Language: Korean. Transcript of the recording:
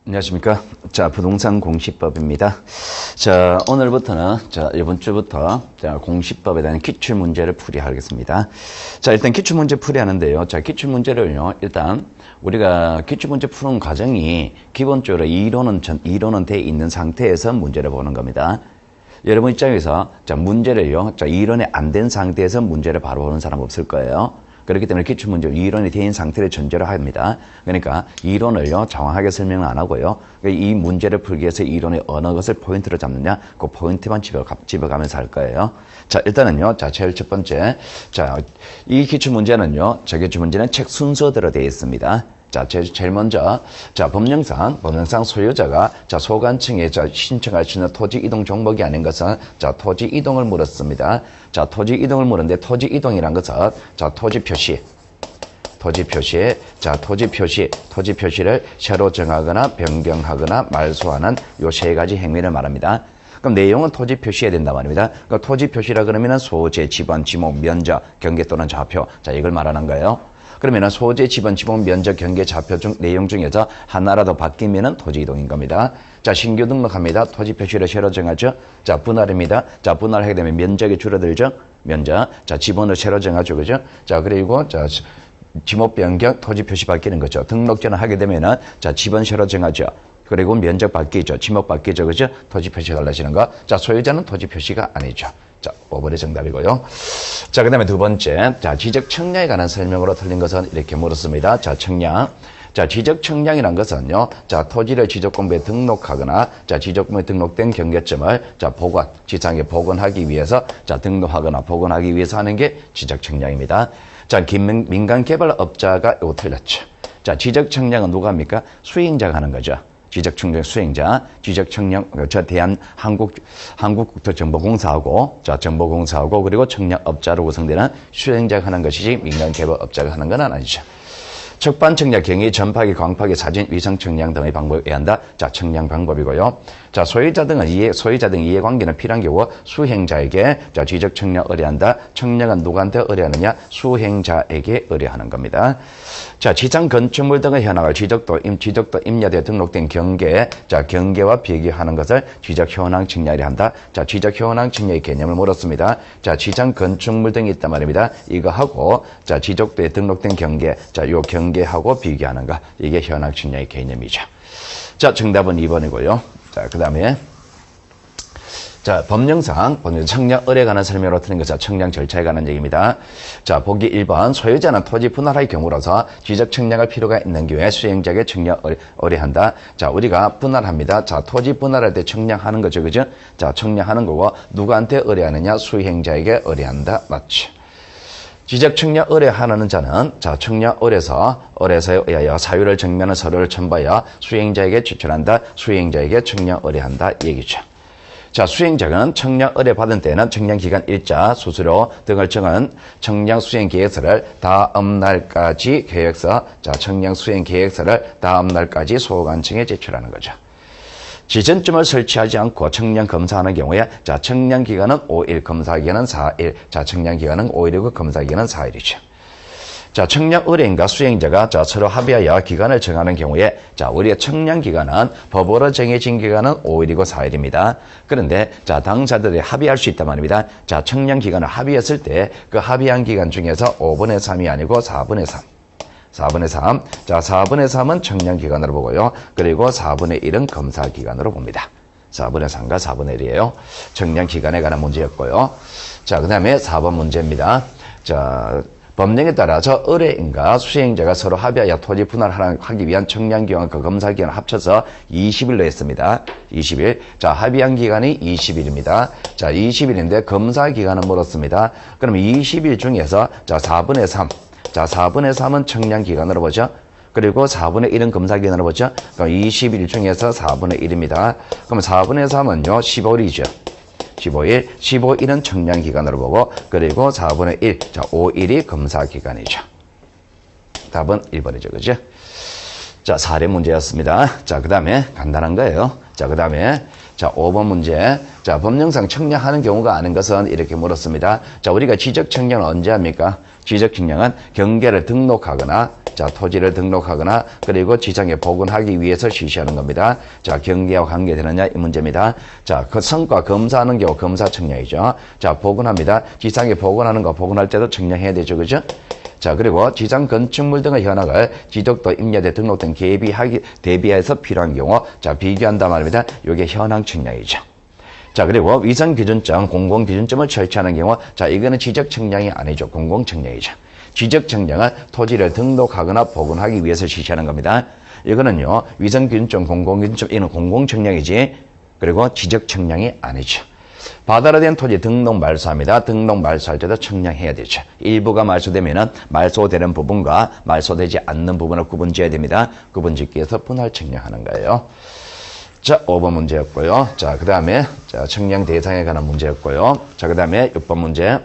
안녕하십니까. 자, 부동산 공시법입니다. 자, 오늘부터는, 이번 주부터, 공시법에 대한 기출문제를 풀이하겠습니다. 자, 일단 기출문제 풀이하는데요. 자, 기출문제를요, 일단, 우리가 기출문제 푸는 과정이 기본적으로 이론은 돼 있는 상태에서 문제를 보는 겁니다. 여러분 입장에서, 문제를요, 이론이 안 된 상태에서 문제를 바로 보는 사람 없을 거예요. 그렇기 때문에 기출문제 이론이 된 상태를 전제로 합니다. 그러니까 이론을요 정확하게 설명을 안 하고요. 이 문제를 풀기 위해서 이론의 어느 것을 포인트로 잡느냐 그 포인트만 집어가면서 할 거예요. 자, 일단은요. 자, 제일 첫 번째. 자, 이 기출문제는요. 기출문제는 책 순서대로 되어 있습니다. 자, 제일 먼저, 법령상 소유자가, 소관청에, 신청할 수 있는 토지 이동 종목이 아닌 것은, 토지 이동을 물었습니다. 자, 토지 이동을 물었는데, 토지 이동이란 것은, 토지 표시를 새로 정하거나 변경하거나 말소하는 요 세 가지 행위를 말합니다. 그럼 내용은 토지 표시해야 된단 말입니다. 그러니까 토지 표시라 그러면은 소재, 지번, 지목, 면적, 경계 또는 좌표. 자, 이걸 말하는 거예요. 그러면은 소재, 지번, 지목, 면적, 경계, 좌표 중 내용 중에서 하나라도 바뀌면은 토지 이동인 겁니다. 자, 신규 등록합니다. 토지 표시를 새로 정하죠. 자, 분할입니다. 자, 분할하게 되면 면적이 줄어들죠. 면적. 자, 지번을 새로 정하죠. 그죠? 자, 그리고 지목 변경, 토지 표시 바뀌는 거죠. 등록전을 하게 되면은 지번 새로 정하죠. 그리고 면적 바뀌죠. 지목 바뀌죠. 그죠? 토지 표시 달라지는 거. 자, 소유자는 토지 표시가 아니죠. 자, 5번이 정답이고요. 자, 그 다음에 두 번째. 자, 지적 청량에 관한 설명으로 틀린 것은 이렇게 물었습니다. 자, 청량. 자, 지적 청량이란 것은요. 자, 토지를 지적공부에 등록하거나, 지적공부에 등록된 경계점을, 지상에 복원하기 위해서, 등록하거나 복원하기 위해서 하는 게 지적 청량입니다. 자, 민간 개발업자가 이거 틀렸죠. 자, 지적 청량은 누가 합니까? 수행자가 하는 거죠. 지적청량 수행자, 지적청량, 한국국토정보공사하고, 정보공사하고, 그리고 청량업자로 구성되는 수행자가 하는 것이지 민간개발업자가 하는 건 아니죠. 척반청량, 경위, 전파기, 광파기, 사진, 위성청량 등의 방법에 의한다. 자, 청량 방법이고요. 자, 소유자 등 이해관계는 필요한 경우 수행자에게 지적청량 의뢰한다. 청량은 누구한테 의뢰하느냐? 수행자에게 의뢰하는 겁니다. 자, 지상 건축물 등의 현황을 지적도 임야대에 등록된 경계와 비교하는 것을 지적 현황 측량이라 한다. 자, 지적 현황 측량의 개념을 물었습니다. 자, 지상 건축물 등이 있단 말입니다. 이거하고 지적도에 등록된 요 경계하고 비교하는 거. 이게 현황 측량의 개념이죠. 자, 정답은 2번이고요. 자, 그 다음에 법령상 청량 의뢰에 관한 설명으로 틀린 것은 청량 절차에 관한 얘기입니다. 자, 보기 1번. 소유자는 토지 분할의 경우로서 지적 청량할 필요가 있는 경우에 수행자에게 청량 의뢰한다. 자, 우리가 분할합니다. 자, 토지 분할할 때 청량하는 거죠. 그죠? 자, 청량하는 거고 누구한테 의뢰하느냐? 수행자에게 의뢰한다. 맞죠? 지적 청량 의뢰하는 자는 청량 의뢰서에 의하여 사유를 정면한 서류를 첨부하여 수행자에게 제출한다. 수행자에게 청량 의뢰한다. 얘기죠. 자, 수행자는 청량 의뢰 받은 때는 청량 기간 일자, 수수료 등을 정한 청량 수행 계획서를 다음 날까지 청량 수행 계획서를 다음 날까지 소관청에 제출하는 거죠. 지전점을 설치하지 않고 청량 검사하는 경우에 청량 기간은 5일, 검사 기간은 4일. 청량 기간은 5일이고 검사 기간은 4일이죠. 자, 청량 의뢰인과 수행자가 서로 합의하여 기간을 정하는 경우에 우리의 청량 기간은 법으로 정해진 기간은 5일이고 4일입니다. 그런데 당사자들이 합의할 수 있단 말입니다. 청량 기간을 합의했을 때 그 합의한 기간 중에서 5분의 3이 아니고 4분의 3. 4분의 3. 자, 4분의 3은 청량 기간으로 보고요. 그리고 4분의 1은 검사 기간으로 봅니다. 4분의 3과 4분의 1이에요. 청량 기간에 관한 문제였고요. 자, 그 다음에 4번 문제입니다. 자, 법령에 따라서 의뢰인과 수행자가 서로 합의하여 토지 분할하기 위한 청량 기간과 검사 기간을 합쳐서 20일로 했습니다. 20일. 자, 합의한 기간이 20일입니다. 자, 20일인데 검사 기간은 물었습니다. 그럼 20일 중에서 4분의 3. 자, 4분의 3은 청량 기간으로 보죠. 그리고 4분의 1은 검사 기간으로 보죠. 그럼 20일 중에서 4분의 1입니다. 그럼 4분의 3은요, 15일이죠. 15일. 15일은 청량 기간으로 보고, 그리고 4분의 1. 자, 5일이 검사 기간이죠. 답은 1번이죠. 그죠? 자, 사례 문제였습니다. 자, 그 다음에 간단한 거예요. 자, 그 다음에 5번 문제. 자, 법령상 청량하는 경우가 아닌 것은 이렇게 물었습니다. 자, 우리가 지적 청량은 언제 합니까? 지적 청량은 경계를 등록하거나 자, 토지를 등록하거나 그리고 지상에 복원하기 위해서 실시하는 겁니다. 자, 경계와 관계되느냐 이 문제입니다. 자, 그 성과 검사하는 경우 검사 청량이죠. 자, 복원합니다. 지상에 복원하는 거 복원할 때도 청량해야 되죠. 그죠? 자, 그리고 지상 건축물 등의 현황을 지적도 임야대 등록등 대비해서 필요한 경우 자, 비교한단 말입니다. 이게 현황 청량이죠. 자, 그리고 위성 기준점, 공공 기준점을 설치하는 경우 자, 이거는 지적 청량이 아니죠. 공공 청량이죠. 지적 청량은 토지를 등록하거나 복원하기 위해서 실시하는 겁니다. 이거는요, 위성 기준점, 공공 기준점 이는 공공 청량이지. 그리고 지적 청량이 아니죠. 바다로 된 토지 등록 말소합니다. 등록 말소할 때도 청량해야 되죠. 일부가 말소되면은 말소되는 부분과 말소되지 않는 부분을 구분지어야 됩니다. 구분짓기 위해서 분할 청량하는 거예요. 자, 5번 문제였고요. 자, 그 다음에 자, 청량 대상에 관한 문제였고요. 자, 그 다음에 6번 문제.